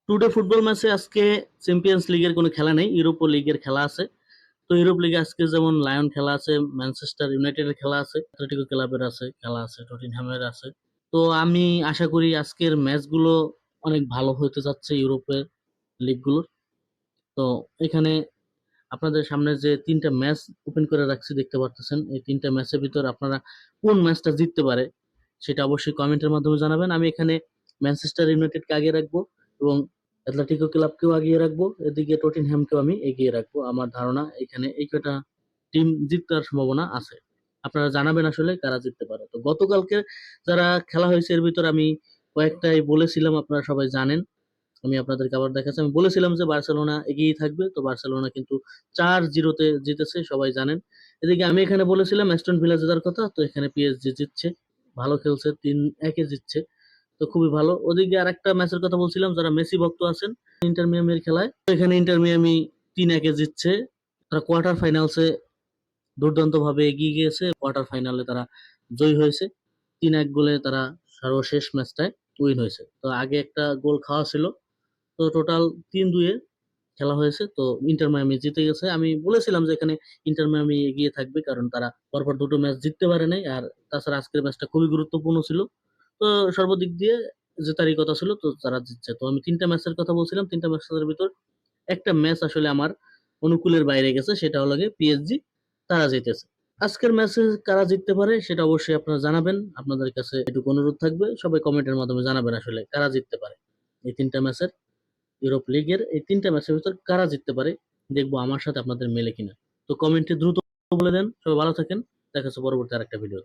Today football ম্যাচে আজকে champions লিগের কোনো খেলা নেই, ইউরোপা লিগের খেলা আছে। তো ইউরোপ লিগে আজকে যেমন লায়ন খেলা আছে, ম্যানচেস্টার ইউনাইটেডের খেলা আছে, অ্যাটলেটিকো ক্লাবের আছে খেলা আছে, টটিনহ্যামের আছে। তো আমি আশা করি আজকের ম্যাচগুলো অনেক ভালো হতে যাচ্ছে ইউরোপের লিগগুলোর। তো এখানে আপনাদের সামনে যে তিনটা ম্যাচ ওপেন করে রাখছি দেখতে পারতেছেন, এই তিনটা ম্যাচের ভিতর আপনারা কোন ম্যাচটা জিততে পারে সেটা অবশ্যই কমেন্টের মাধ্যমে জানাবেন। আমি এখানে ম্যানচেস্টার ইউনাইটেডকে আগে রাখবো এবং অ্যাটলেটিকো ক্লাবকেও আগিয়ে রাখবো, এদিকে টটিনহ্যামকেও আমি এগিয়ে রাখবো। আমার ধারণা এখানে এই কটা টিম জিতার সম্ভাবনা আছে। আপনারা জানাবেন আসলে কারা জিততে পারে। তো গতকালকে যারা খেলা হয়েছে এর ভিতর আমি কয়েকটাই বলেছিলাম, আপনারা সবাই জানেন। আমি আপনাদেরকে আবার দেখাচ্ছি, আমি বলেছিলাম যে বার্সেলোনা এগিয়ে থাকবে, তো বার্সেলোনা কিন্তু 4-0 জিতেছে, সবাই জানেন। এদিকে আমি এখানে বলেছিলাম অ্যাস্টন ভিলা জেতার কথা, তো এখানে পিএসজি জিতছে, ভালো খেলছে, 3-1 জিতছে, তো খুবই ভালো। ওদিকে আর একটা ম্যাচের কথা বলছিলাম, যারা মেসি ভক্ত আছেন, ইন্টার মিয়ামির খেলায়, তো এখানে ইন্টার মিয়ামি 3-1 জিতছে। তারা কোয়ার্টার ফাইনালসে দুর্দান্ত ভাবে এগিয়ে গিয়েছে, কোয়ার্টার ফাইনালে তারা জয়ী হয়েছে, 3-1 গোলে তারা সর্বশেষ ম্যাচটায় উইন হয়েছে। তো আগে একটা গোল খাওয়া ছিল, তো টোটাল 3-2 খেলা হয়েছে, তো ইন্টার মিয়ামি জিতে গেছে। আমি বলেছিলাম যে এখানে ইন্টার মিয়ামি এগিয়ে থাকবে, কারণ তারা পরপর দুটো ম্যাচ জিততে পারে নাই, আর তাছাড়া আজকের ম্যাচটা খুবই গুরুত্বপূর্ণ ছিল। তো সর্বদিক দিয়ে জেতারই কথা ছিল, তো তারা জিতছে। তো আমি তিনটা ম্যাচের কথা বলছিলাম, তিনটা ম্যাচের ভিতর একটা ম্যাচ আসলে আমার অনুকূলের বাইরে গেছে, সেটা হলো গিয়ে পিএসজি, তারা জিতেছে। আজকের ম্যাচে কারা জিততে পারে সেটা অবশ্যই আপনারা জানাবেন। আপনাদের কাছে এটুকু অনুরোধ থাকবে, সবাই কমেন্টের মাধ্যমে জানাবেন আসলে কারা জিততে পারে এই তিনটা ম্যাচের, ইউরোপ লিগের এই তিনটা ম্যাচের ভিতর কারা জিততে পারে, দেখবো আমার সাথে আপনাদের মেলে কিনা। তো কমেন্টে দ্রুত বলে দেন। সবাই ভালো থাকেন, দেখা হচ্ছে পরবর্তী আরেকটা ভিডিও।